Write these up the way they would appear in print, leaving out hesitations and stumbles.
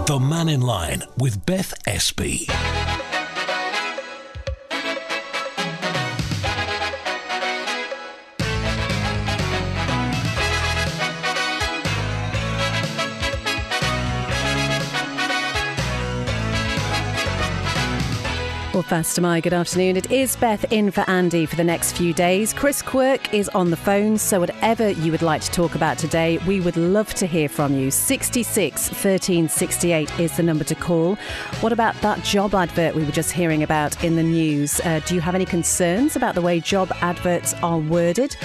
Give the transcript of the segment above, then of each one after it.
The Mannin Line with Beth Espey. Well, first, good afternoon. It is Beth in for Andy for the next few days. Chris Quirk is on the phone, so whatever you would like to talk about today, we would love to hear from you. 66 13 68 is the number to call. What about that job advert we were just hearing about in the news? Do you have any concerns about the way job adverts are worded?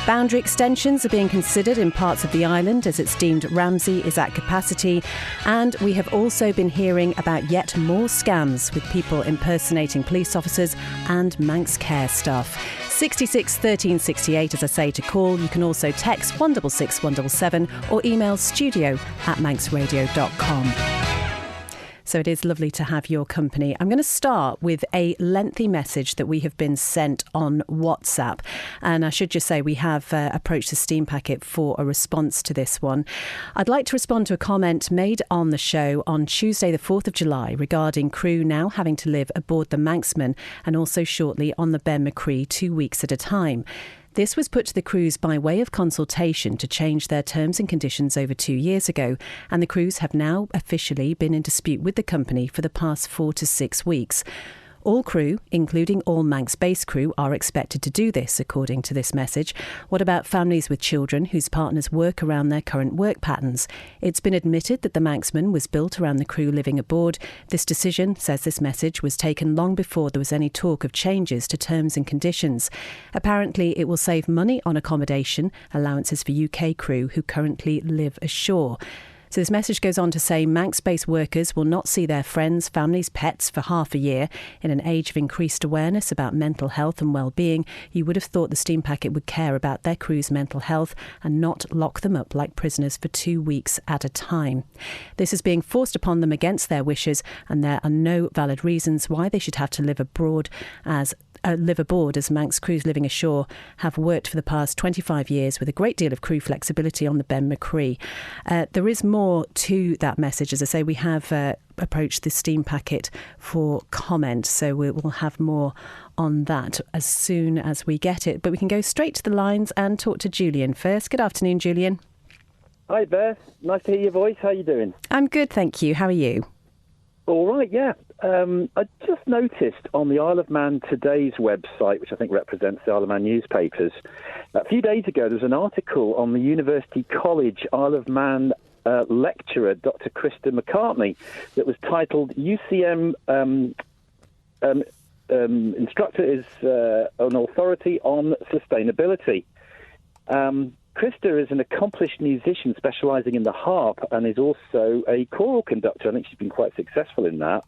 Boundary extensions are being considered in parts of the island as it's deemed Ramsey is at capacity. And we have also been hearing about yet more scams with people impersonating police officers and Manx care staff. 66 13 68, as I say, to call. You can also text 166 177 or email studio@manxradio.com. So it is lovely to have your company. I'm going to start with a lengthy message that we have been sent on WhatsApp. And I should just say we have approached the Steam Packet for a response to this one. I'd like to respond to a comment made on the show on Tuesday the 4th of July regarding crew now having to live aboard the Manxman and also shortly on the Ben Macree 2 weeks at a time. This was put to the crews by way of consultation to change their terms and conditions over 2 years ago, and the crews have now officially been in dispute with the company for the past 4 to 6 weeks. All crew, including all Manx base crew, are expected to do this, according to this message. What about families with children whose partners work around their current work patterns? It's been admitted that the Manxman was built around the crew living aboard. This decision, says this message, was taken long before there was any talk of changes to terms and conditions. Apparently, it will save money on accommodation allowances for UK crew who currently live ashore. So this message goes on to say Manx-based workers will not see their friends, families, pets for half a year. In an age of increased awareness about mental health and well-being, you would have thought the Steam Packet would care about their crew's mental health and not lock them up like prisoners for 2 weeks at a time. This is being forced upon them against their wishes, and there are no valid reasons why they should have to live aboard as Manx crews living ashore have worked for the past 25 years with a great deal of crew flexibility on the Ben Macree. There is more to that message. As I say, we have approached the Steam Packet for comment, so we will have more on that as soon as we get it. But we can go straight to the lines and talk to Julian first. Good afternoon, Julian. Hi, Beth. Nice to hear your voice. How are you doing? I'm good, thank you. How are you? All right, yeah. I just noticed on the Isle of Man Today's website, which I think represents the Isle of Man newspapers, a few days ago there was an article on the University College Isle of Man lecturer, Dr. Krista McCartney, that was titled UCM Instructor is an Authority on Sustainability. Krista is an accomplished musician specialising in the harp and is also a choral conductor. I think she's been quite successful in that.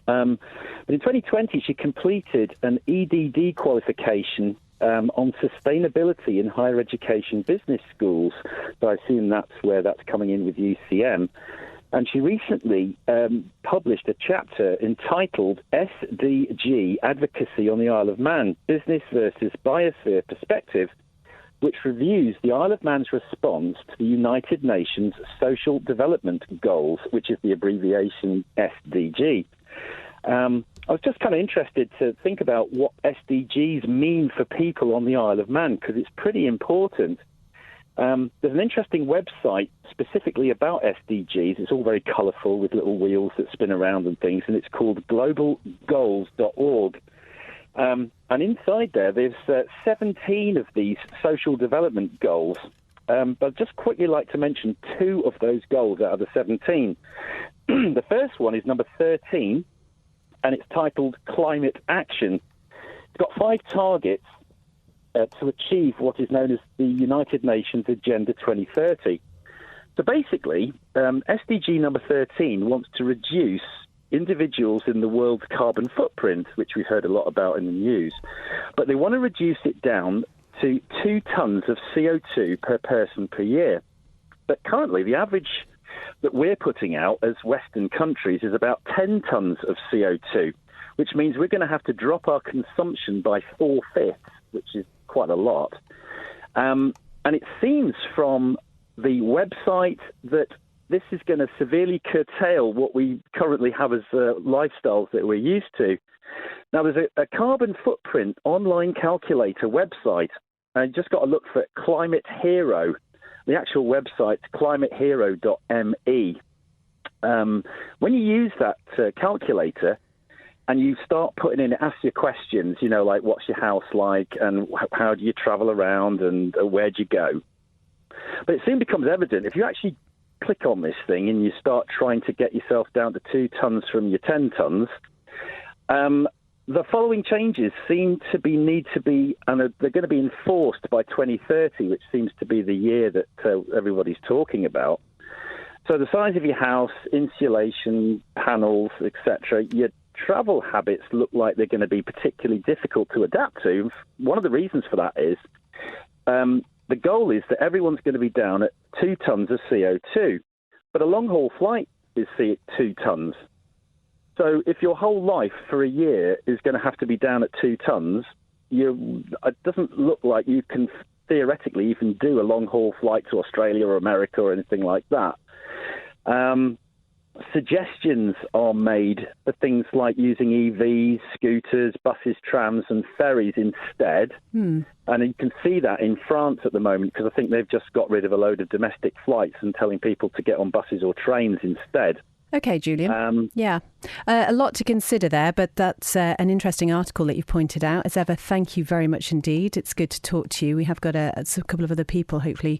But in 2020, she completed an EDD qualification on sustainability in higher education business schools. So I assume that's where that's coming in with UCM. And she recently published a chapter entitled SDG Advocacy on the Isle of Man, Business versus Biosphere Perspective, which reviews the Isle of Man's response to the United Nations Social Development Goals, which is the abbreviation SDG. I was just kind of interested to think about what SDGs mean for people on the Isle of Man, because it's pretty important. There's an interesting website specifically about SDGs. It's all very colourful with little wheels that spin around and things, and it's called globalgoals.org. And inside there's 17 of these social development goals. But I'd just quickly like to mention 2 of those goals out of the 17. The first one is number 13, and it's titled Climate Action. It's got 5 targets to achieve what is known as the United Nations Agenda 2030. So basically, SDG number 13 wants to reduce individuals in the world's carbon footprint, which we've heard a lot about in the news. But they want to reduce it down to 2 tons of CO2 per person per year. But currently, the average that we're putting out as Western countries is about 10 tons of CO2, which means we're going to have to drop our consumption by 4/5, which is quite a lot. And it seems from the website that this is going to severely curtail what we currently have as lifestyles that we're used to. Now, there's a carbon footprint online calculator website. I just got to look for it, Climate Hero. The actual website's climatehero.me. When you use that calculator and you start putting in, ask your questions, like what's your house like and how do you travel around and where do you go? But it soon becomes evident if you actually click on this thing and you start trying to get yourself down to 2 tons from your 10 tons, the following changes need to be, and they're going to be enforced by 2030, which seems to be the year that everybody's talking about. So the size of your house, insulation, panels, etc., your travel habits look like they're going to be particularly difficult to adapt to. One of the reasons for that is the goal is that everyone's going to be down at 2 tons of CO2, but a long-haul flight is 2 tons. So if your whole life for a year is going to have to be down at 2 tons, it doesn't look like you can theoretically even do a long-haul flight to Australia or America or anything like that. Suggestions are made for things like using EVs, scooters, buses, trams and ferries instead. And you can see that in France at the moment because I think they've just got rid of a load of domestic flights and telling people to get on buses or trains instead. Okay, Julian. Yeah. A lot to consider there, but that's an interesting article that you've pointed out. As ever, thank you very much indeed. It's good to talk to you. We have got a couple of other people, hopefully,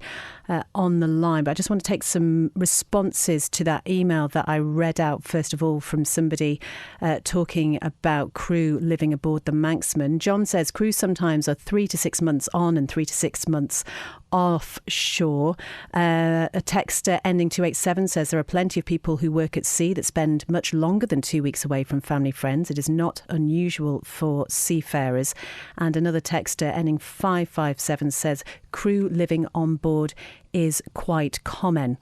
on the line. But I just want to take some responses to that email that I read out, first of all, from somebody talking about crew living aboard the Manxman. John says crews sometimes are 3 to 6 months on and 3 to 6 months offshore. A texter ending 287 says there are plenty of people who work at sea that spend much longer than 2 weeks away from family friends. It is not unusual for seafarers. And another texter ending 557 says crew living on board is quite common.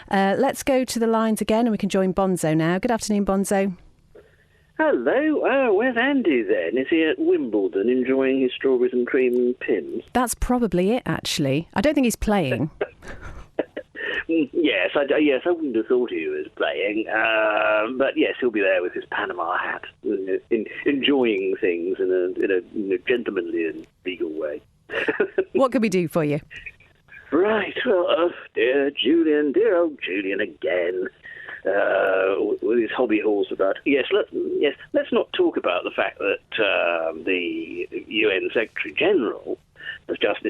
Let's go to the lines again and we can join Bonzo now. Good afternoon, Bonzo. Hello. Where's Andy then? Is he at Wimbledon enjoying his strawberries and cream pims? That's probably it, actually. I don't think he's playing. Yes, I wouldn't have thought he was playing. But yes, he'll be there with his Panama hat, enjoying things in a gentlemanly and legal way. What can we do for you? Right. Well, dear old Julian again. With his hobby horse about let's not talk about the fact that the UN Secretary General has just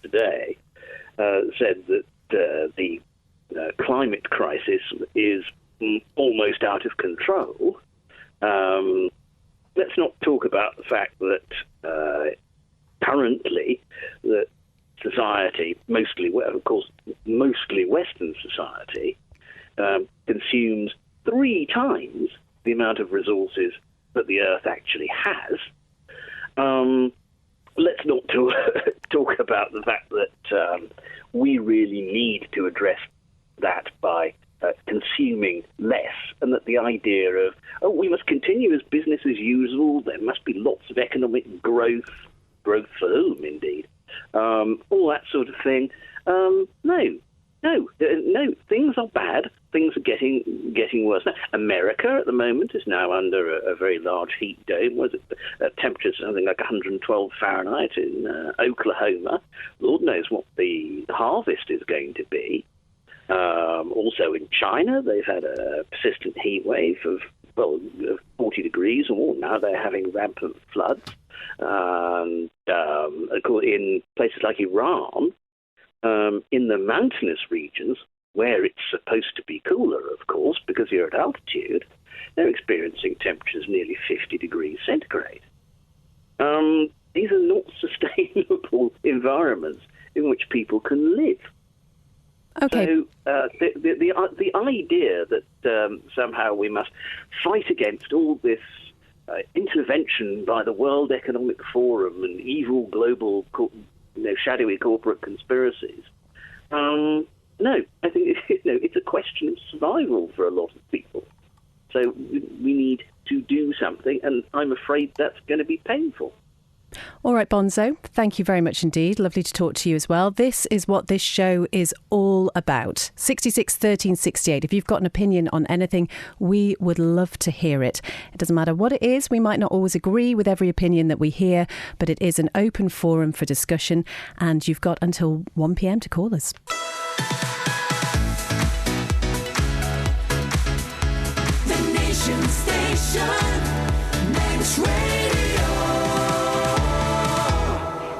today said that the climate crisis is almost out of control. Let's not talk about the fact that currently that society, mostly Western society, consumes 3 times the amount of resources that the Earth actually has. Let's not talk about the fact that we really need to address that by consuming less, and that the idea of, we must continue as business as usual, there must be lots of economic growth for whom, indeed, all that sort of thing. No, things are bad. Things are getting worse. Now, America at the moment is now under a very large heat dome. Was it temperatures something like 112 Fahrenheit in Oklahoma? Lord knows what the harvest is going to be. Also in China, they've had a persistent heat wave of 40 degrees or more. Now they're having rampant floods. And in places like Iran, in the mountainous regions, where it's supposed to be cooler, of course, because you're at altitude, they're experiencing temperatures nearly 50 degrees centigrade. These are not sustainable environments in which people can live. Okay. So the idea that somehow we must fight against all this intervention by the World Economic Forum and evil global, shadowy corporate conspiracies. No, I think it's a question of survival for a lot of people. So we need to do something, and I'm afraid that's going to be painful. All right, Bonzo, thank you very much indeed. Lovely to talk to you as well. This is what this show is all about. 66 13 68. If you've got an opinion on anything, we would love to hear it. It doesn't matter what it is. We might not always agree with every opinion that we hear, but it is an open forum for discussion, and you've got until 1 p.m. to call us. The Nation Station, Manx Radio.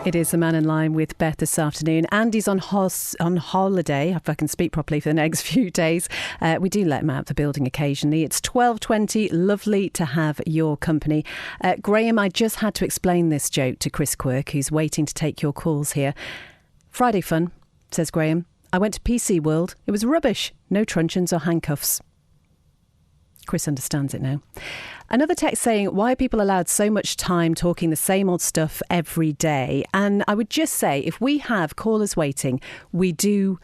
It is the Mannin Line with Beth this afternoon. Andy's on holiday, if I can speak properly, for the next few days. We do let him out of the building occasionally. It's 12:20. Lovely to have your company. Graham, I just had to explain this joke to Chris Quirk, who's waiting to take your calls here. Friday fun, says Graham. I went to PC World. It was rubbish. No truncheons or handcuffs. Chris understands it now. Another text saying, why are people allowed so much time talking the same old stuff every day? And I would just say, if we have callers waiting, we do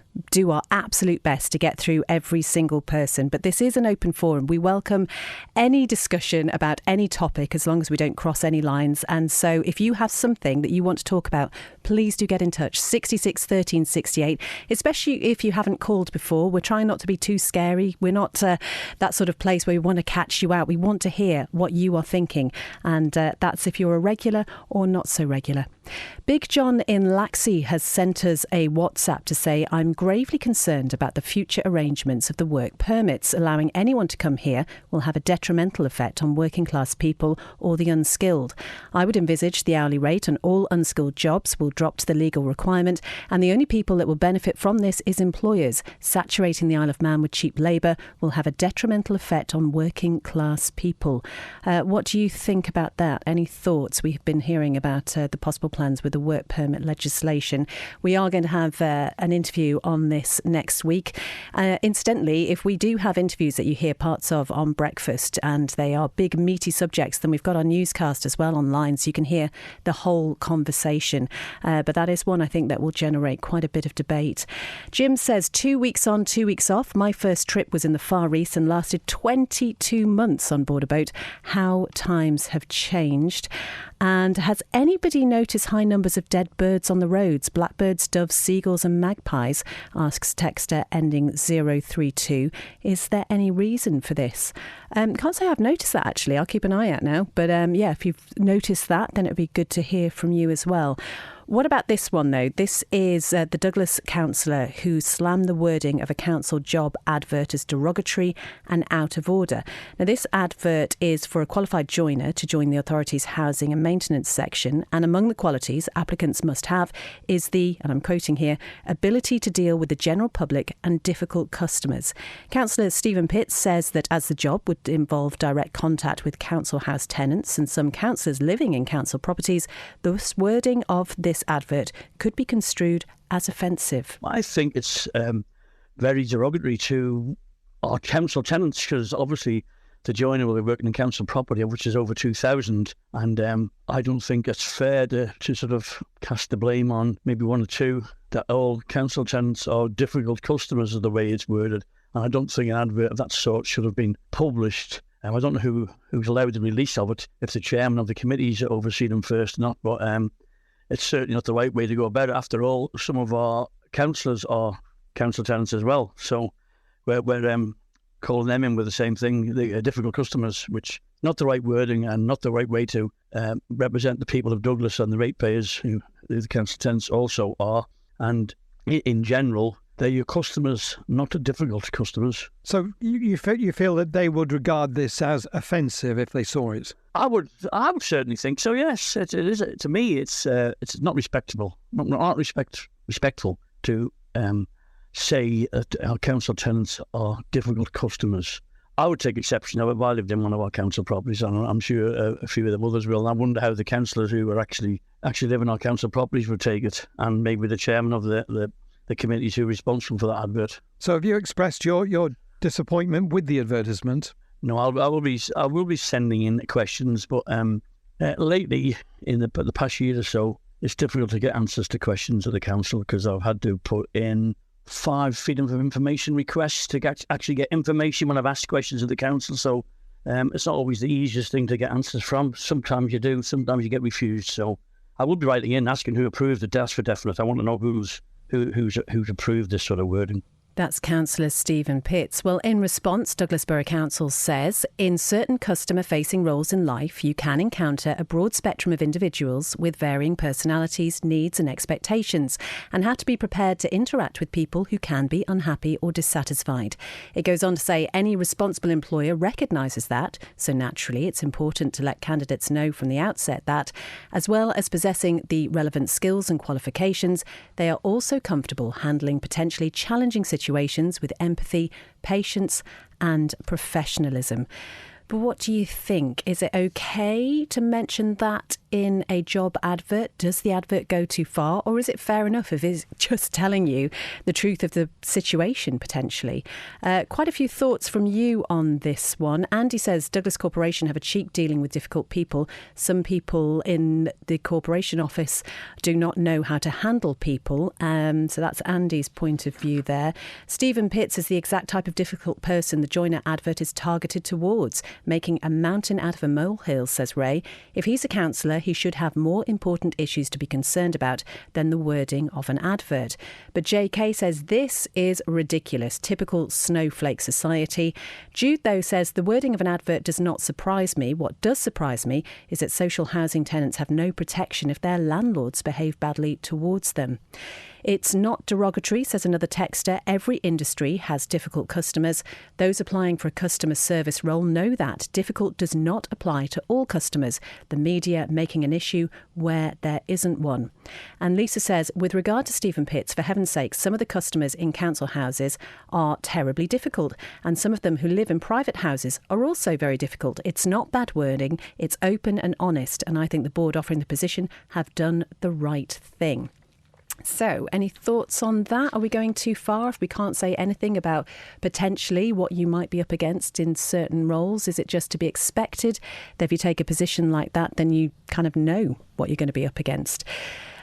our absolute best to get through every single person. But this is an open forum. We welcome any discussion about any topic as long as we don't cross any lines. And so if you have something that you want to talk about, please do get in touch. 66 13 68, especially if you haven't called before. We're trying not to be too scary. We're not that sort of place where we want to catch you out. We want to hear what you are thinking. And that's if you're a regular or not so regular. Big John in Laxey has sent us a WhatsApp to say, I'm gravely concerned about the future arrangements of the work permits. Allowing anyone to come here will have a detrimental effect on working class people or the unskilled. I would envisage the hourly rate on all unskilled jobs will drop to the legal requirement, and the only people that will benefit from this is employers. Saturating the Isle of Man with cheap labour will have a detrimental effect on working class people. What do you think about that? Any thoughts? We've been hearing about the possible plans with the work permit legislation. We are going to have an interview on this next week. Incidentally, if we do have interviews that you hear parts of on breakfast and they are big meaty subjects, then we've got our newscast as well online, so you can hear the whole conversation. But that is one I think that will generate quite a bit of debate. Jim says 2 weeks on, 2 weeks off. My first trip was in the Far East and lasted 22 months on board a boat. How times have changed. And has anybody noticed high numbers of dead birds on the roads? Blackbirds, doves, seagulls and magpies, asks texter ending 032. Is there any reason for this? Can't say I've noticed that actually. I'll keep an eye out now. But yeah, if you've noticed that, then it'd be good to hear from you as well. What about this one, though? This is the Douglas councillor who slammed the wording of a council job advert as derogatory and out of order. Now, this advert is for a qualified joiner to join the authority's housing and maintenance section. And among the qualities applicants must have is the, and I'm quoting here, ability to deal with the general public and difficult customers. Councillor Stephen Pitts says that as the job would involve direct contact with council house tenants and some councillors living in council properties, the wording of this advert could be construed as offensive. I think it's very derogatory to our council tenants, because obviously the joiner will be working in council property, which is over 2,000, and I don't think it's fair to sort of cast the blame on maybe one or two, that all council tenants are difficult customers, is the way it's worded. And I don't think an advert of that sort should have been published. I don't know who's allowed the release of it, if the chairman of the committees oversee them first or not, but it's certainly not the right way to go about it. After all, some of our councillors are council tenants as well. So we're calling them in with the same thing, the difficult customers, which not the right wording and not the right way to represent the people of Douglas and the ratepayers, who the council tenants also are. And in general, they're your customers, not the difficult customers. So you feel that they would regard this as offensive if they saw it? I would certainly think so. Yes, it is. To me, it's not respectable, not respectful to say that our council tenants are difficult customers. I would take exception of it if I lived in one of our council properties, and I'm sure a few of the others will. And I wonder how the councillors who are actually live in our council properties would take it, and maybe the chairman of the committees who are responsible for that advert. So have you expressed your disappointment with the advertisement? No, I will be sending in questions, but lately in the past year or so, it's difficult to get answers to questions at the council, because I've had to put in 5 freedom of information requests to actually get information when I've asked questions of the council. So it's not always the easiest thing to get answers from. Sometimes you do, sometimes you get refused. So I will be writing in asking who approved the deaths for definite. I want to know who's approved this sort of wording. That's Councillor Stephen Pitts. Well, in response, Douglas Borough Council says, in certain customer-facing roles in life, you can encounter a broad spectrum of individuals with varying personalities, needs and expectations, and have to be prepared to interact with people who can be unhappy or dissatisfied. It goes on to say any responsible employer recognises that, so naturally it's important to let candidates know from the outset that, as well as possessing the relevant skills and qualifications, they are also comfortable handling potentially challenging situations with empathy, patience and professionalism. But what do you think? Is it okay to mention that in a job advert? Does the advert go too far? Or is it fair enough if it's just telling you the truth of the situation, potentially? Quite a few thoughts from you on this one. Andy says, Douglas Corporation have a cheek dealing with difficult people. Some people in the corporation office do not know how to handle people. So that's Andy's point of view there. Stephen Pitts is the exact type of difficult person the joiner advert is targeted towards. Making a mountain out of a molehill, says Ray. If he's a councillor, he should have more important issues to be concerned about than the wording of an advert. But JK says this is ridiculous. Typical snowflake society. Jude, though, says the wording of an advert does not surprise me. What does surprise me is that social housing tenants have no protection if their landlords behave badly towards them. It's not derogatory, says another texter. Every industry has difficult customers. Those applying for a customer service role know that. Difficult does not apply to all customers. The media making an issue where there isn't one. And Lisa says, with regard to Stephen Pitts, for heaven's sake, some of the customers in council houses are terribly difficult. And some of them who live in private houses are also very difficult. It's not bad wording. It's open and honest. And I think the board offering the position have done the right thing. So, any thoughts on that? Are we going too far if we can't say anything about potentially what you might be up against in certain roles? Is it just to be expected that if you take a position like that, then you kind of know what you're going to be up against?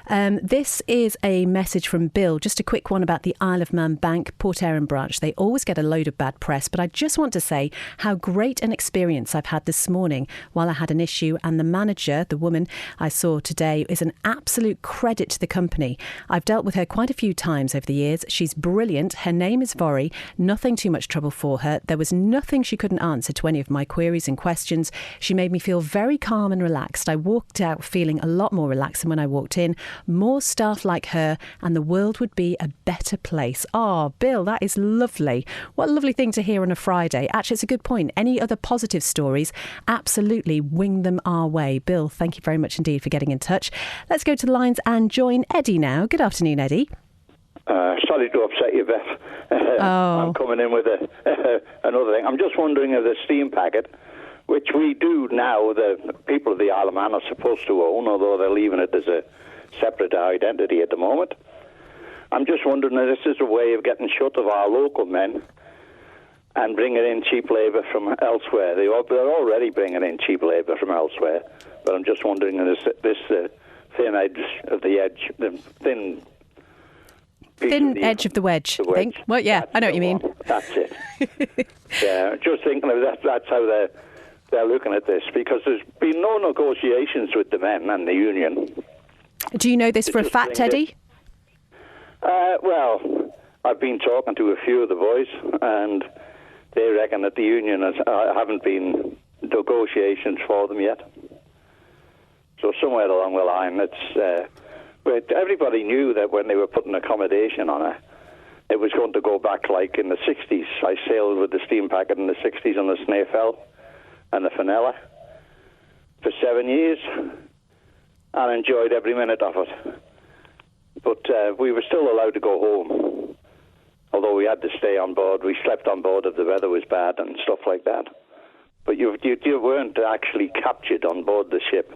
This is a message from Bill. Just a quick one about the Isle of Man Bank, Port Erin branch. They always get a load of bad press, but I just want to say how great an experience I've had this morning while I had an issue. And the manager, the woman I saw today, is an absolute credit to the company. I've dealt with her quite a few times over the years. She's brilliant. Her name is Vori. Nothing too much trouble for her. There was nothing she couldn't answer to any of my queries and questions. She made me feel very calm and relaxed. I walked out feeling a lot more relaxed than when I walked in. More staff like her and the world would be a better place. Oh, Bill, that is lovely. What a lovely thing to hear on a Friday. Actually, it's a good point. Any other positive stories, absolutely wing them our way. Bill, thank you very much indeed for getting in touch. Let's go to the lines and join Eddie now. Good afternoon, Eddie. Sorry to upset you, Beth. I'm coming in with another thing. I'm just wondering if the steam packet, which we do now, the people of the Isle of Man are supposed to own, although they're leaving it as a separate identity at the moment. I'm just wondering if this is a way of getting shut of our local men and bringing in cheap labour from elsewhere. They're already bringing in cheap labour from elsewhere, but I'm just wondering if this thin edge of the edge, the thin edge of the wedge. I think. Well, yeah, I know what you mean. That's it. Yeah, just thinking of that's how they're looking at this, because there's been no negotiations with the men and the union. Do you know this for a fact, Eddie? Well, I've been talking to a few of the boys, and they reckon that the union haven't been negotiations for them yet. So somewhere along the line, but everybody knew that when they were putting accommodation on it was going to go back like in the 60s. I sailed with the steam packet in the 60s on the Snaefell and the Fenella for 7 years, and enjoyed every minute of it. But we were still allowed to go home, although we had to stay on board. We slept on board if the weather was bad and stuff like that. But you weren't actually captured on board the ship.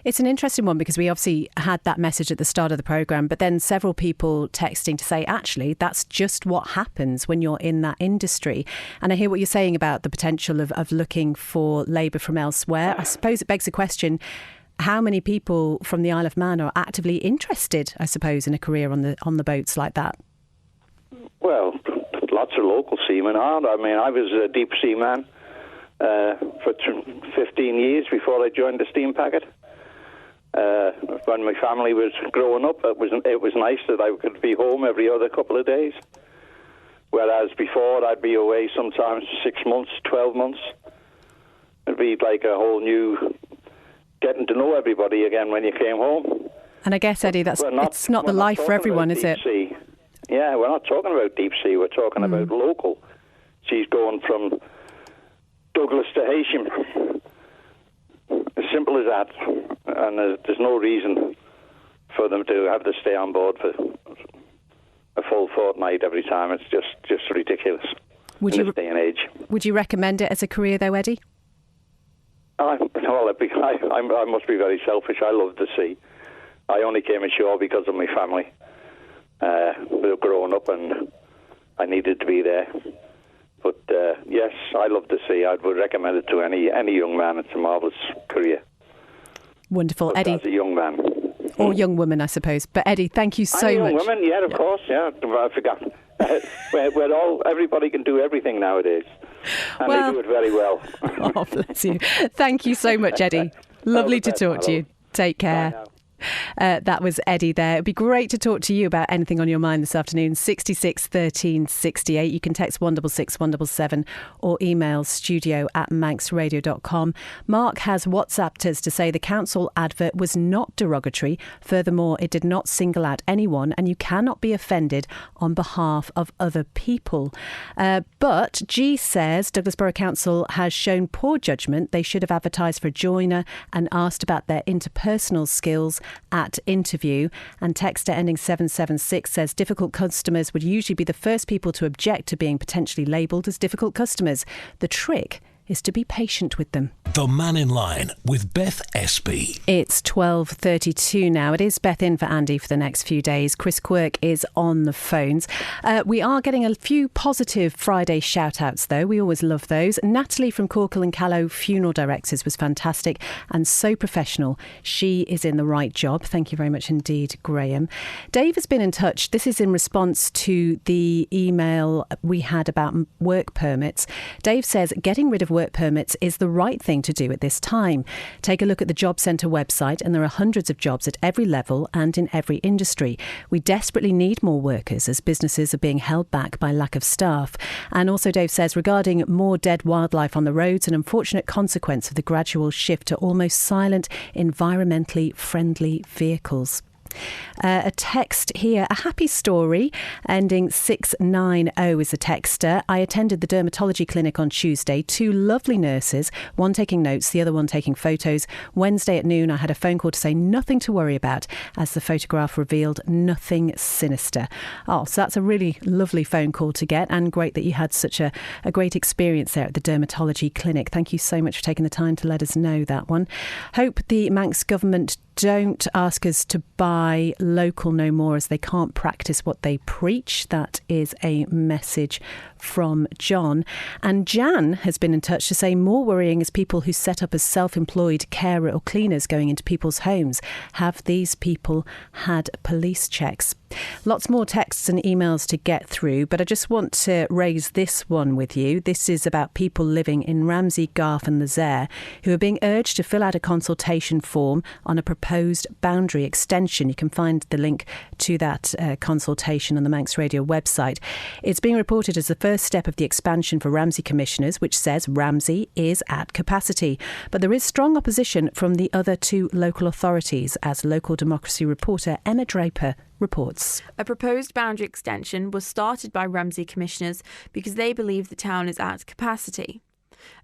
It's an interesting one because we obviously had that message at the start of the programme, but then several people texting to say, actually, that's just what happens when you're in that industry. And I hear what you're saying about the potential of looking for labour from elsewhere. I suppose it begs the question, how many people from the Isle of Man are actively interested, I suppose, in a career on the boats like that? Well, lots of local seamen are. I mean, I was a deep sea man for 15 years before I joined the steam packet. When my family was growing up, it was nice that I could be home every other couple of days. Whereas before, I'd be away sometimes 6 months, 12 months. It'd be like a whole new getting to know everybody again when you came home. And I guess, Eddie, it's not the life for everyone, is it? Sea. Yeah, we're not talking about deep sea. We're talking about local. She's going from Douglas to Heysham. As simple as that. And there's no reason for them to have to stay on board for a full fortnight every time. It's just ridiculous in this day and age. Would you recommend it as a career, though, Eddie? I must be very selfish. I love the sea. I only came ashore because of my family. We were growing up and I needed to be there. But yes, I love the sea. I would recommend it to any young man. It's a marvellous career. Wonderful, Eddie. As a young man. Or young woman, I suppose. But Eddie, thank you so much. Young women, yeah, of course, yeah. I forgot. Everybody can do everything nowadays. And they do it very well. Oh, bless you. Thank you so much, Eddie. Lovely to talk to you. Take care. That was Eddie there. It'd be great to talk to you about anything on your mind this afternoon. 66 13 68. You can text 166 177 or email studio@manxradio.com. Mark has WhatsApped us to say the council advert was not derogatory. Furthermore, it did not single out anyone and you cannot be offended on behalf of other people. But G says Douglas Borough Council has shown poor judgment. They should have advertised for a joiner and asked about their interpersonal skills at interview. And texter ending 776 says difficult customers would usually be the first people to object to being potentially labelled as difficult customers. The trick is to be patient with them. The Mannin Line with Beth Espey. It's 12:32 now. It is Beth in for Andy for the next few days. Chris Quirk is on the phones. We are getting a few positive Friday shout-outs, though. We always love those. Natalie from Corkle and Callow Funeral Directors was fantastic and so professional. She is in the right job. Thank you very much indeed, Graham. Dave has been in touch. This is in response to the email we had about work permits. Dave says getting rid of work permits is the right thing to do at this time. Take a look at the Job Centre website and there are hundreds of jobs at every level and in every industry. We desperately need more workers as businesses are being held back by lack of staff. And also Dave says regarding more dead wildlife on the roads, an unfortunate consequence of the gradual shift to almost silent, environmentally friendly vehicles. A text here, a happy story, ending 690 is a texter. I attended the dermatology clinic on Tuesday. 2 lovely nurses, one taking notes, the other one taking photos. Wednesday at noon, I had a phone call to say nothing to worry about, as the photograph revealed nothing sinister. Oh, so that's a really lovely phone call to get, and great that you had such a great experience there at the dermatology clinic. Thank you so much for taking the time to let us know that one. Hope the Manx government don't ask us to buy local no more, as they can't practice what they preach. That is a message from John. And Jan has been in touch to say more worrying is people who set up as self-employed carer or cleaners going into people's homes. Have these people had police checks? Lots more texts and emails to get through, but I just want to raise this one with you. This is about people living in Ramsey, Garth and Lezayre who are being urged to fill out a consultation form on a proposed boundary extension. You can find the link to that consultation on the Manx Radio website. It's being reported as the first step of the expansion for Ramsey commissioners, which says Ramsey is at capacity. But there is strong opposition from the other 2 local authorities, as local democracy reporter Emma Draper reports. A proposed boundary extension was started by Ramsey commissioners because they believe the town is at capacity.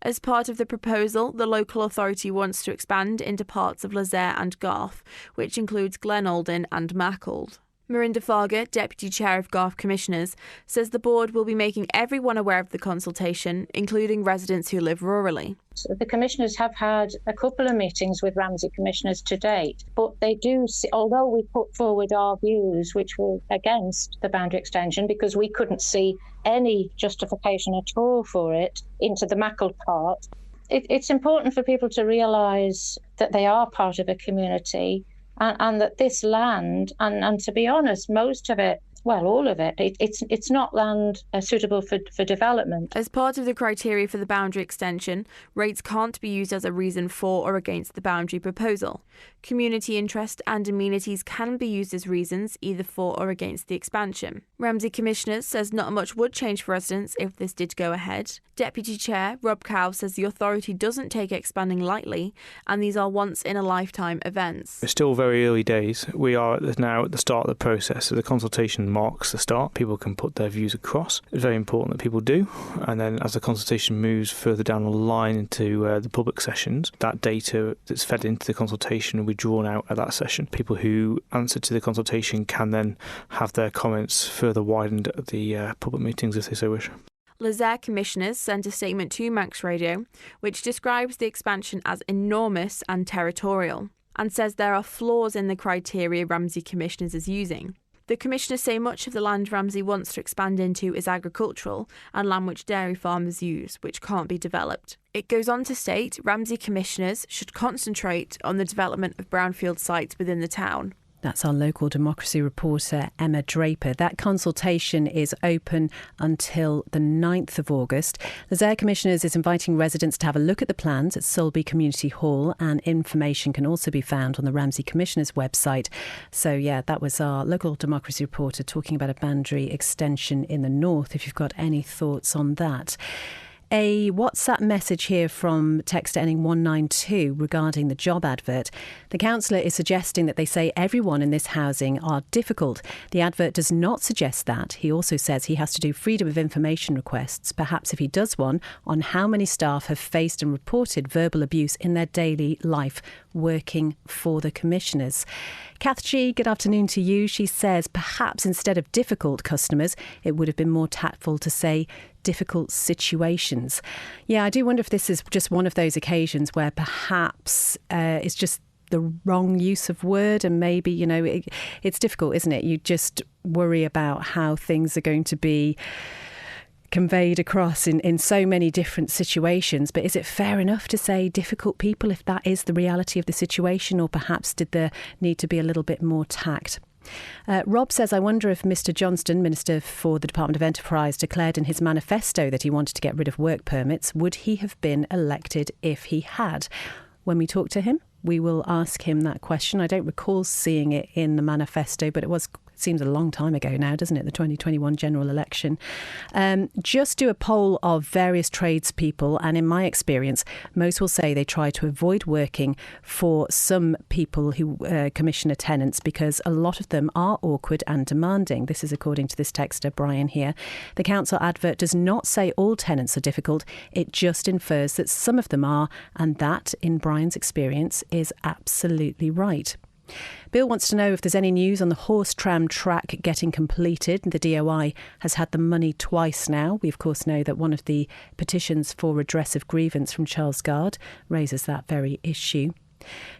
As part of the proposal, the local authority wants to expand into parts of Lezayre and Garth, which includes Glenalden and Mackald. Mirinda Farger, Deputy Chair of Garth Commissioners, says the board will be making everyone aware of the consultation, including residents who live rurally. So the commissioners have had a couple of meetings with Ramsey commissioners to date, but they do, although we put forward our views, which were against the boundary extension because we couldn't see any justification at all for it into the Mackald part, it's important for people to realise that they are part of a community and that this land, and to be honest, most of it well, all of it. It's not land suitable for development. As part of the criteria for the boundary extension, rates can't be used as a reason for or against the boundary proposal. Community interest and amenities can be used as reasons either for or against the expansion. Ramsey Commissioners says not much would change for residents if this did go ahead. Deputy Chair Rob Cow says the authority doesn't take expanding lightly, and these are once-in-a-lifetime events. It's still very early days. We are now at the start of the process, so the consultation marks the start. People can put their views across. It's very important that people do, and then as the consultation moves further down the line into the public sessions, that data that's fed into the consultation will be drawn out at that session. People who answer to the consultation can then have their comments further widened at the public meetings if they so wish. Lezayre Commissioners sent a statement to Manx Radio which describes the expansion as enormous and territorial, and says there are flaws in the criteria Ramsey Commissioners is using. The Commissioners say much of the land Ramsey wants to expand into is agricultural and land which dairy farmers use, which can't be developed. It goes on to state Ramsey Commissioners should concentrate on the development of brownfield sites within the town. That's our local democracy reporter, Emma Draper. That consultation is open until the 9th of August. The Lezayre Commissioners is inviting residents to have a look at the plans at Sulby Community Hall, and information can also be found on the Ramsey Commissioners website. So, yeah, that was our local democracy reporter talking about a boundary extension in the north, if you've got any thoughts on that. A WhatsApp message here from texter ending 192 regarding the job advert. The councillor is suggesting that they say everyone in this housing are difficult. The advert does not suggest that. He also says he has to do freedom of information requests, perhaps if he does one, on how many staff have faced and reported verbal abuse in their daily life working for the commissioners. Kath G, good afternoon to you. She says perhaps instead of difficult customers, it would have been more tactful to say difficult situations. Yeah, I do wonder if this is just one of those occasions where perhaps it's just the wrong use of word, and maybe, you know, it's difficult, isn't it? You just worry about how things are going to be conveyed across in so many different situations. But is it fair enough to say difficult people if that is the reality of the situation, or perhaps did there need to be a little bit more tact? Rob says, I wonder if Mr Johnston, Minister for the Department of Enterprise, declared in his manifesto that he wanted to get rid of work permits, would he have been elected if he had? When we talk to him, we will ask him that question. I don't recall seeing it in the manifesto, but it seems a long time ago now, doesn't it? The 2021 general election. Just do a poll of various tradespeople, and in my experience, most will say they try to avoid working for some people who commissioner tenants because a lot of them are awkward and demanding. This is according to this texter, Brian, here. The council advert does not say all tenants are difficult. It just infers that some of them are, and that, in Brian's experience, is absolutely right. Bill wants to know if there's any news on the horse tram track getting completed. The DOI has had the money twice now. We, of course, know that one of the petitions for redress of grievance from Charles Gard raises that very issue.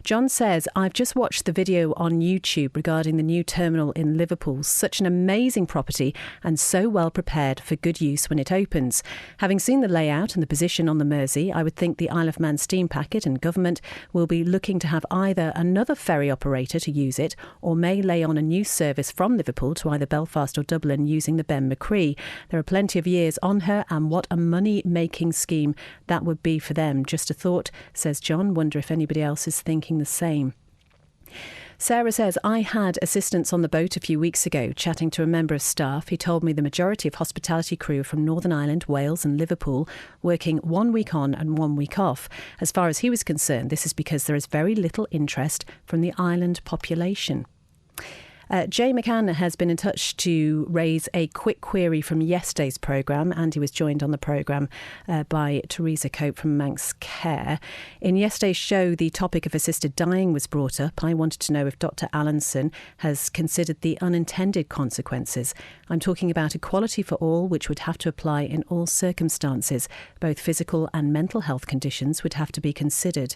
John says, I've just watched the video on YouTube regarding the new terminal in Liverpool. Such an amazing property and so well prepared for good use when it opens. Having seen the layout and the position on the Mersey, I would think the Isle of Man steam packet and government will be looking to have either another ferry operator to use it, or may lay on a new service from Liverpool to either Belfast or Dublin using the Ben Macree. There are plenty of years on her, and what a money-making scheme that would be for them. Just a thought, says John. Wonder if anybody else is thinking the same. Sarah says, I had assistance on the boat a few weeks ago chatting to a member of staff. He told me the majority of hospitality crew from Northern Ireland, Wales and Liverpool working 1 week on and 1 week off. As far as he was concerned, this is because there is very little interest from the island population. Jay McCann has been in touch to raise a quick query from yesterday's programme, and he was joined on the programme by Teresa Cope from Manx Care. In yesterday's show, the topic of assisted dying was brought up. I wanted to know if Dr Allinson has considered the unintended consequences. I'm talking about equality for all, which would have to apply in all circumstances. Both physical and mental health conditions would have to be considered.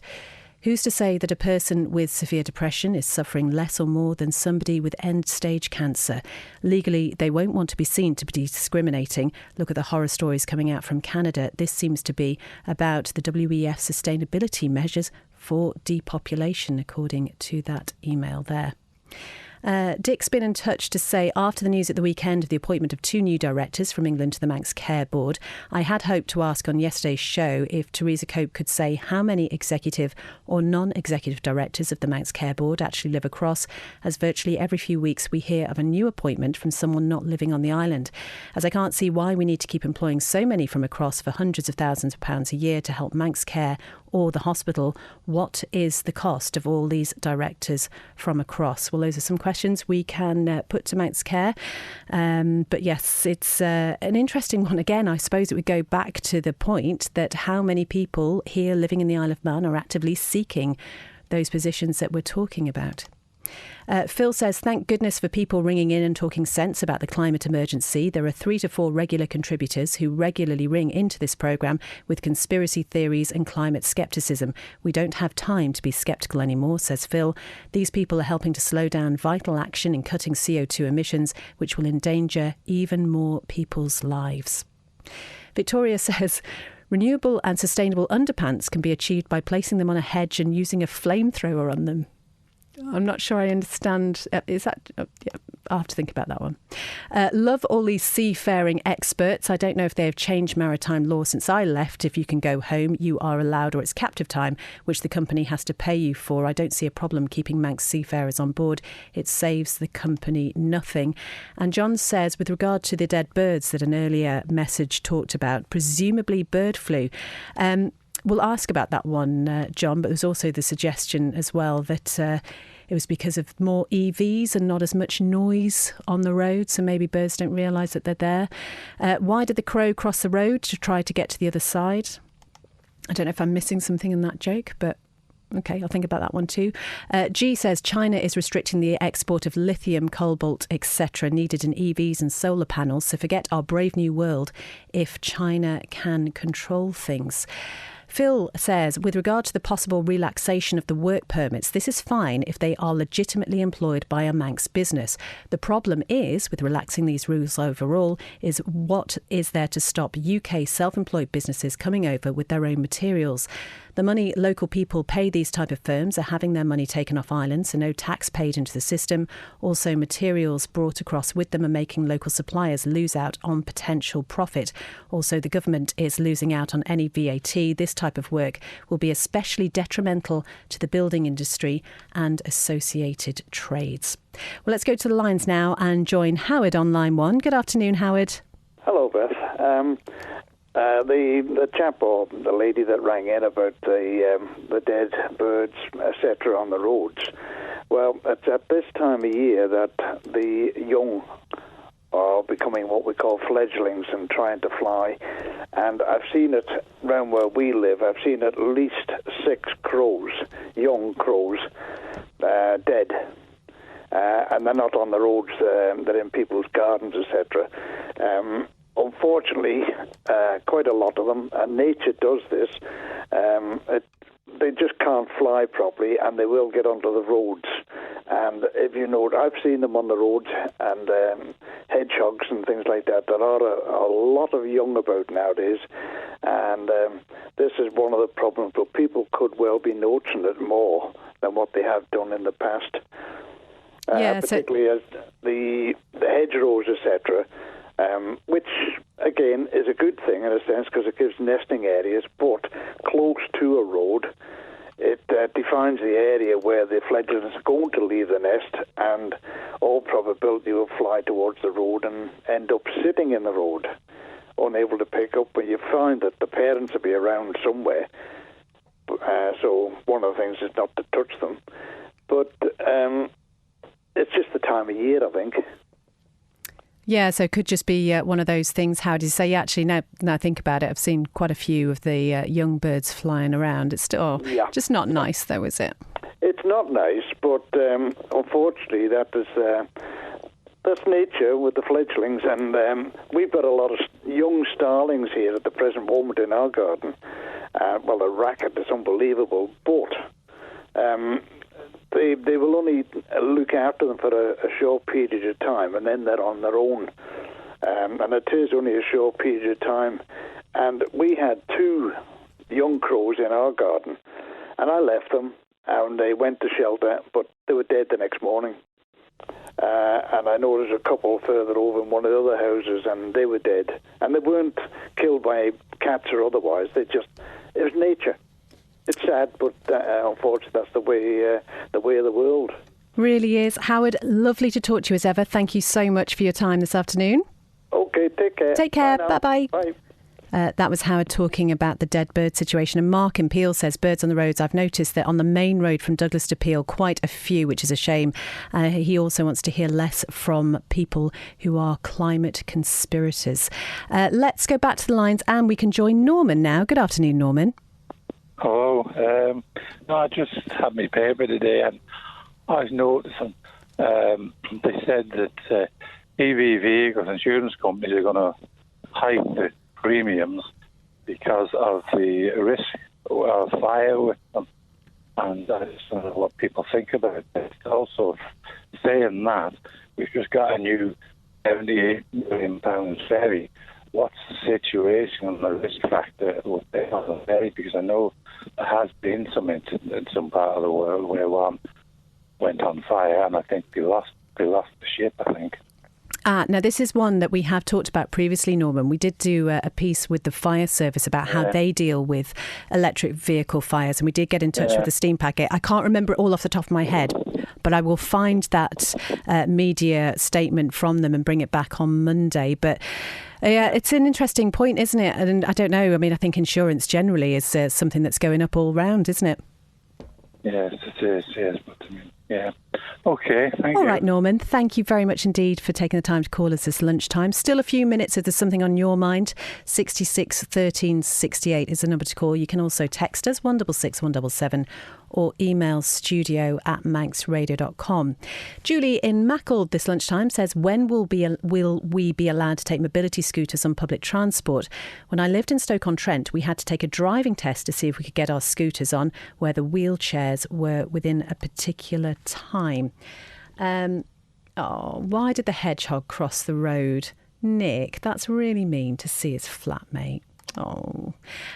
Who's to say that a person with severe depression is suffering less or more than somebody with end-stage cancer? Legally, they won't want to be seen to be discriminating. Look at the horror stories coming out from Canada. This seems to be about the WEF sustainability measures for depopulation, according to that email there. Dick's been in touch to say, after the news at the weekend of the appointment of 2 new directors from England to the Manx Care Board, I had hoped to ask on yesterday's show if Theresa Cope could say how many executive or non-executive directors of the Manx Care Board actually live across, as virtually every few weeks we hear of a new appointment from someone not living on the island. As I can't see why we need to keep employing so many from across for hundreds of thousands of pounds a year to help Manx Care or the hospital, what is the cost of all these directors from across? Well, those are some questions we can put to Manx Care. But yes, it's an interesting one. Again, I suppose it would go back to the point that how many people here living in the Isle of Man are actively seeking those positions that we're talking about. Phil says, thank goodness for people ringing in and talking sense about the climate emergency. There are 3 to 4 regular contributors who regularly ring into this programme with conspiracy theories and climate scepticism. We don't have time to be sceptical anymore, says Phil. These people are helping to slow down vital action in cutting CO2 emissions, which will endanger even more people's lives. Victoria says, renewable and sustainable underpants can be achieved by placing them on a hedge and using a flamethrower on them. I'm not sure I understand. Is that... yeah, I'll have to think about that one. Love all these seafaring experts. I don't know if they have changed maritime law since I left. If you can go home, you are allowed, or it's captive time, which the company has to pay you for. I don't see a problem keeping Manx seafarers on board. It saves the company nothing. And John says, with regard to the dead birds that an earlier message talked about, presumably bird flu. We'll ask about that one, John, but there's also the suggestion as well that it was because of more EVs and not as much noise on the road, so maybe birds don't realise that they're there. Why did the crow cross the road to try to get to the other side? I don't know if I'm missing something in that joke, but OK, I'll think about that one too. G says China is restricting the export of lithium, cobalt, etc. needed in EVs and solar panels, so forget our brave new world if China can control things. Phil says, with regard to the possible relaxation of the work permits, this is fine if they are legitimately employed by a Manx business. The problem is, with relaxing these rules overall, is what is there to stop UK self-employed businesses coming over with their own materials? The money local people pay these type of firms are having their money taken off island, so no tax paid into the system. Also, materials brought across with them are making local suppliers lose out on potential profit. Also, the government is losing out on any VAT. This type of work will be especially detrimental to the building industry and associated trades. Well, let's go to the lines now and join Howard on line 1. Good afternoon, Howard. Hello, Beth. The chap or the lady that rang in about the dead birds, etc., on the roads. Well, it's at this time of year that the young are becoming what we call fledglings and trying to fly. And I've seen it around where we live. I've seen at least 6 crows, young crows, dead. And they're not on the roads, they're in people's gardens, etc. Unfortunately, quite a lot of them, and nature does this, they just can't fly properly and they will get onto the roads. And if you know, I've seen them on the roads and hedgehogs and things like that. There are a lot of young about nowadays, and this is one of the problems, but people could well be noticing it more than what they have done in the past. Particularly as the hedgerows, etc., which, again, is a good thing in a sense because it gives nesting areas, but close to a road, it defines the area where the fledglings are going to leave the nest, and all probability will fly towards the road and end up sitting in the road, unable to pick up. But you find that the parents will be around somewhere, so one of the things is not to touch them. But it's just the time of year, I think. Yeah, so it could just be one of those things. How do you say? Actually, now I think about it, I've seen quite a few of the young birds flying around. It's still just not nice, though, is it? It's not nice, but unfortunately, that's nature with the fledglings. And we've got a lot of young starlings here at the present moment in our garden. Well, the racket is unbelievable, but they will only look after them for a short period of time, and then they're on their own. And it is only a short period of time. And we had 2 young crows in our garden, and I left them, and they went to shelter, but they were dead the next morning. And I know there's a couple further over in one of the other houses, and they were dead. And they weren't killed by cats or otherwise. It was nature. It's sad, but unfortunately, that's the way of the world. Really is. Howard, lovely to talk to you as ever. Thank you so much for your time this afternoon. Okay, take care. Take care. Bye-bye. Bye. That was Howard talking about the dead bird situation. And Mark in Peel says, birds on the roads. I've noticed that on the main road from Douglas to Peel, quite a few, which is a shame. He also wants to hear less from people who are climate conspirators. Let's go back to the lines and we can join Norman now. Good afternoon, Norman. Hello. No, I just had my paper today and I was noticing they said that EV vehicles, insurance companies are going to hike the premiums because of the risk of fire with them. And I just don't know what people think about it. Also, saying that, we've just got a new £78 million ferry. What's the situation and the risk factor with the ferry? Because I know there has been some incident in some part of the world where one went on fire, and I think they lost the ship, I think. Now, this is one that we have talked about previously, Norman. We did do a piece with the fire service about how they deal with electric vehicle fires, and we did get in touch with the steam packet. I can't remember it all off the top of my head, but I will find that media statement from them and bring it back on Monday. But it's an interesting point, isn't it? And I don't know. I mean, I think insurance generally is something that's going up all round, isn't it? Yes, it is. Yes, but I mean, yeah. Okay, thank you. All right, Norman, thank you very much indeed for taking the time to call us this lunchtime. Still a few minutes if there's something on your mind. 66 13 68 is the number to call. You can also text us 166 177 or email studio@manxradio.com. Julie in Maccled this lunchtime says, when will we be allowed to take mobility scooters on public transport? When I lived in Stoke-on-Trent, we had to take a driving test to see if we could get our scooters on where the wheelchairs were within a particular time. Why did the hedgehog cross the road? Nick, that's really mean to see his flatmate.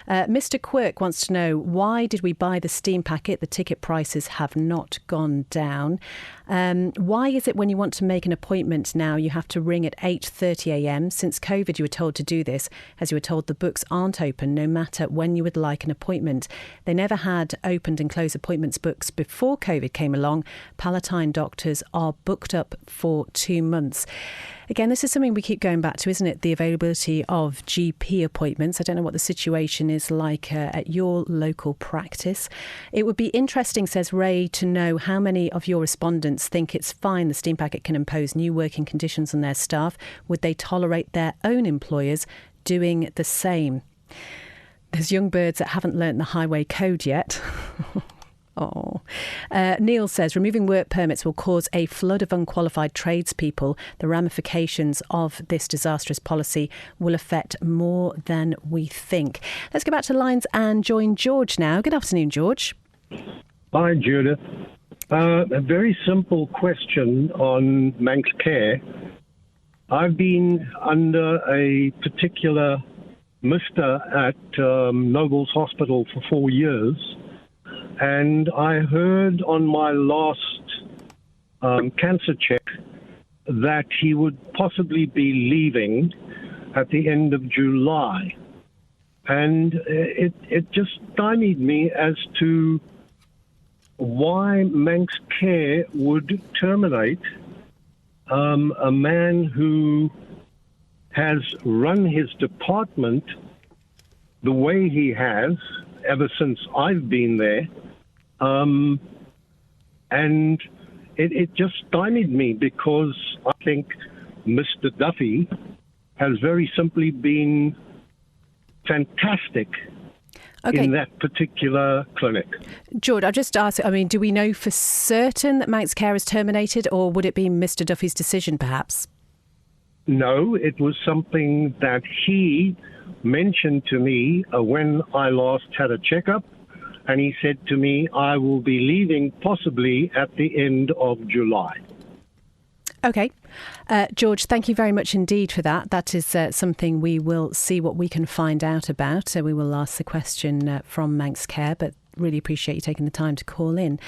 Mr. Quirk wants to know, why did we buy the steam packet? The ticket prices have not gone down. Why is it when you want to make an appointment now you have to ring at 8:30 a.m? Since COVID you were told to do this, as you were told the books aren't open no matter when you would like an appointment. They never had opened and closed appointments books before COVID came along. Palatine doctors are booked up for 2 months. Again, this is something we keep going back to, isn't it? The availability of GP appointments. I don't know what the situation is like at your local practice. It would be interesting, says Ray, to know how many of your respondents think it's fine the steam packet can impose new working conditions on their staff. Would they tolerate their own employers doing the same? There's young birds that haven't learnt the highway code yet. Neil says, removing work permits will cause a flood of unqualified tradespeople. The ramifications of this disastrous policy will affect more than we think. Let's go back to the lines and join George now. Good afternoon, George. Hi, Judith. A very simple question on Manx Care. I've been under a particular mister at Noble's Hospital for 4 years. And I heard on my last cancer check that he would possibly be leaving at the end of July. And it just stymied me as to why Manx Care would terminate a man who has run his department the way he has ever since I've been there. And it just stymied me because I think Mr. Duffy has very simply been fantastic in that particular clinic. George, I'll just ask, I mean, do we know for certain that Manx Care is terminated, or would it be Mr. Duffy's decision perhaps? No, it was something that he mentioned to me when I last had a checkup. And he said to me, I will be leaving possibly at the end of July. OK. George, thank you very much indeed for that. That is something we will see what we can find out about. So we will ask the question from Manx Care, but really appreciate you taking the time to call in.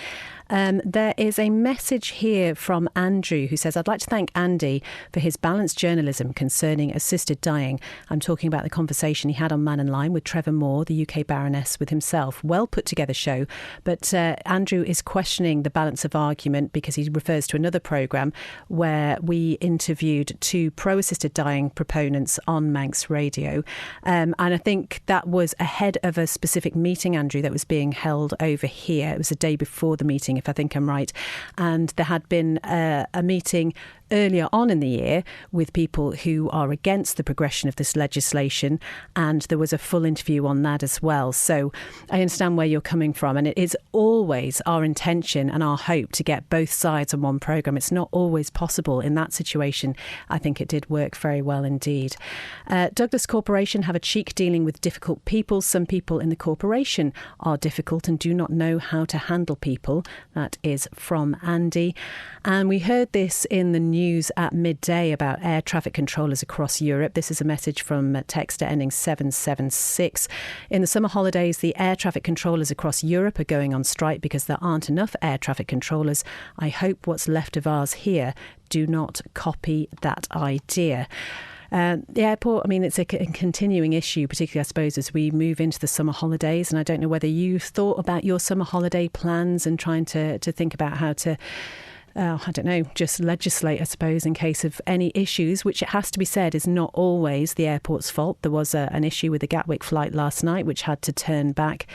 There is a message here from Andrew who says, I'd like to thank Andy for his balanced journalism concerning assisted dying. I'm talking about the conversation he had on Mannin Line with Trevor Moore, the UK Baroness, with himself. Well put together show. But Andrew is questioning the balance of argument because he refers to another programme where we interviewed two pro-assisted dying proponents on Manx Radio. And I think that was ahead of a specific meeting, Andrew, that was being held over here. It was the day before the meeting, if I think I'm right. And there had been a meeting earlier on in the year with people who are against the progression of this legislation, and there was a full interview on that as well. So I understand where you're coming from, and it is always our intention and our hope to get both sides on one programme. It's not always possible. In that situation, I think it did work very well indeed. Douglas Corporation have a cheek dealing with difficult people. Some people in the corporation are difficult and do not know how to handle people. That is from Andy. And we heard this in the news at midday about air traffic controllers across Europe. This is a message from texter ending 776. In the summer holidays, the air traffic controllers across Europe are going on strike because there aren't enough air traffic controllers. I hope what's left of ours here do not copy that idea. The airport, I mean, it's a continuing issue, particularly, I suppose, as we move into the summer holidays. And I don't know whether you've thought about your summer holiday plans and trying to think about how to I don't know, just legislate, I suppose, in case of any issues, which it has to be said is not always the airport's fault. There was an issue with the Gatwick flight last night, which had to turn back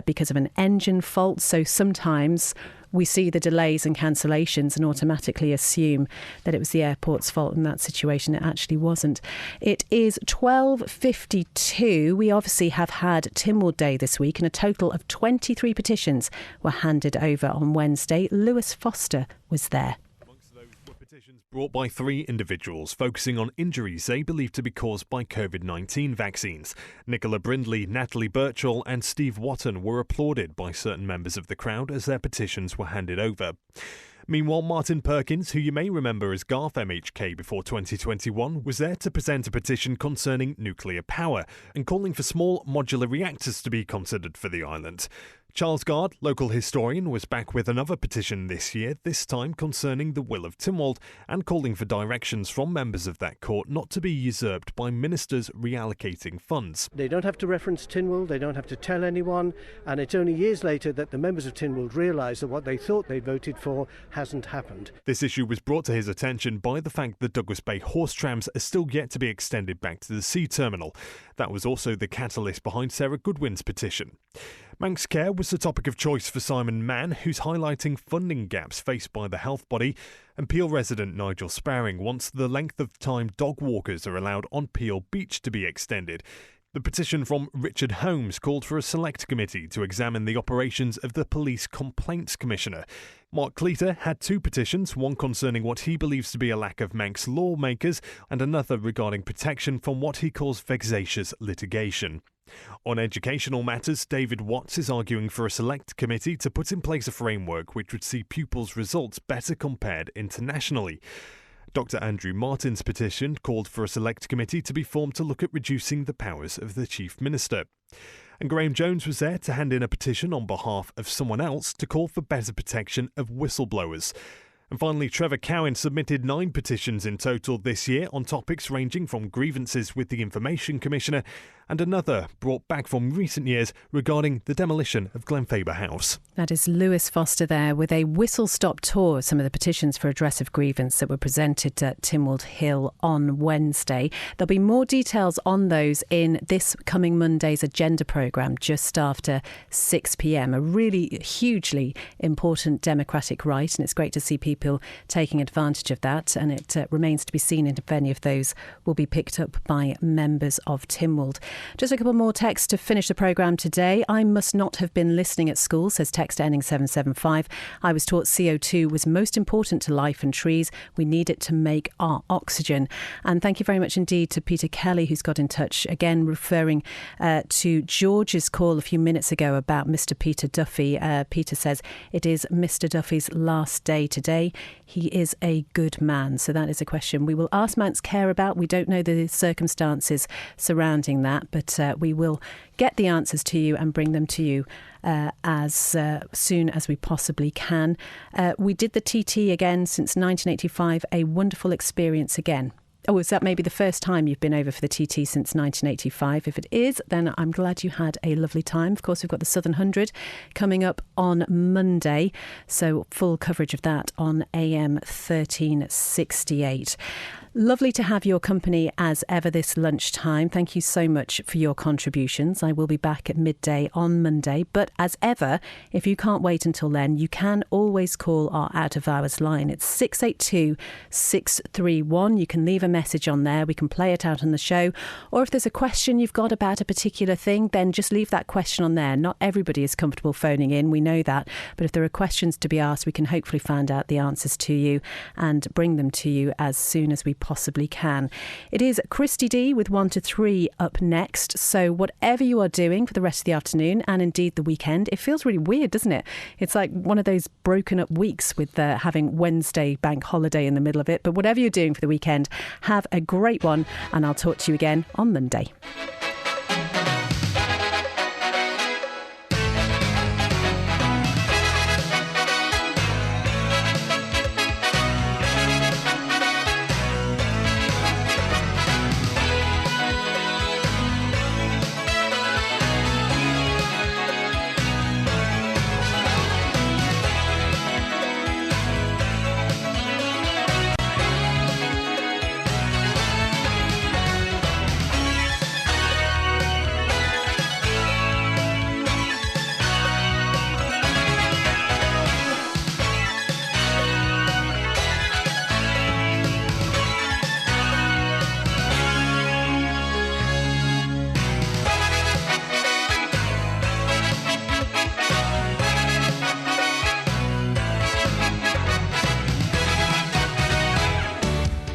because of an engine fault. So sometimes we see the delays and cancellations and automatically assume that it was the airport's fault in that situation. It actually wasn't. It is 12:52. We obviously have had Tynwald Day this week, and a total of 23 petitions were handed over on Wednesday. Lewis Foster was there. Brought by 3 individuals focusing on injuries they believe to be caused by COVID-19 vaccines. Nicola Brindley, Natalie Birchall and Steve Watton were applauded by certain members of the crowd as their petitions were handed over. Meanwhile, Martin Perkins, who you may remember as Garth MHK before 2021, was there to present a petition concerning nuclear power and calling for small modular reactors to be considered for the island. Charles Gard, local historian, was back with another petition this year, this time concerning the will of Tynwald and calling for directions from members of that court not to be usurped by ministers reallocating funds. They don't have to reference Tynwald, they don't have to tell anyone, and it's only years later that the members of Tynwald realise that what they thought they voted for hasn't happened. This issue was brought to his attention by the fact that Douglas Bay horse trams are still yet to be extended back to the sea terminal. That was also the catalyst behind Sarah Goodwin's petition. Manx Care was the topic of choice for Simon Mann, who's highlighting funding gaps faced by the health body, and Peel resident Nigel Sparring wants the length of time dog walkers are allowed on Peel Beach to be extended. The petition from Richard Holmes called for a select committee to examine the operations of the Police Complaints Commissioner. Mark Cleater had 2 petitions, one concerning what he believes to be a lack of Manx lawmakers and another regarding protection from what he calls vexatious litigation. On educational matters, David Watts is arguing for a select committee to put in place a framework which would see pupils' results better compared internationally. Dr. Andrew Martin's petition called for a select committee to be formed to look at reducing the powers of the Chief Minister. And Graham Jones was there to hand in a petition on behalf of someone else to call for better protection of whistleblowers. And finally, Trevor Cowan submitted 9 petitions in total this year on topics ranging from grievances with the Information Commissioner and another brought back from recent years regarding the demolition of Glenfaber House. That is Lewis Foster there with a whistle-stop tour of some of the petitions for redress of grievance that were presented at Tynwald Hill on Wednesday. There'll be more details on those in this coming Monday's agenda programme just after 6 p.m. A really hugely important democratic right, and it's great to see people taking advantage of that, and it remains to be seen if any of those will be picked up by members of Tynwald. Just a couple more texts to finish the programme today. I must not have been listening at school, says text ending 775. I was taught CO2 was most important to life and trees. We need it to make our oxygen. And thank you very much indeed to Peter Kelly, who's got in touch, again referring to George's call a few minutes ago about Mr. Peter Duffy. Peter says it is Mr. Duffy's last day today. He is a good man. So that is a question we will ask Manx Care about. We don't know the circumstances surrounding that, that. But we will get the answers to you and bring them to you as soon as we possibly can. We did the TT again since 1985, a wonderful experience again. Oh, is that maybe the first time you've been over for the TT since 1985? If it is, then I'm glad you had a lovely time. Of course, we've got the Southern 100 coming up on Monday, so full coverage of that on AM 1368. Lovely to have your company as ever this lunchtime. Thank you so much for your contributions. I will be back at midday on Monday. But as ever, if you can't wait until then, you can always call our out of hours line. It's 682 631. You can leave a message on there. We can play it out on the show. Or if there's a question you've got about a particular thing, then just leave that question on there. Not everybody is comfortable phoning in. We know that. But if there are questions to be asked, we can hopefully find out the answers to you and bring them to you as soon as we possibly can. It is Christy D with 1 to 3 up next. So whatever you are doing for the rest of the afternoon and indeed the weekend, it feels really weird, doesn't it? It's like one of those broken up weeks with having Wednesday bank holiday in the middle of it. But whatever you're doing for the weekend, have a great one, and I'll talk to you again on Monday.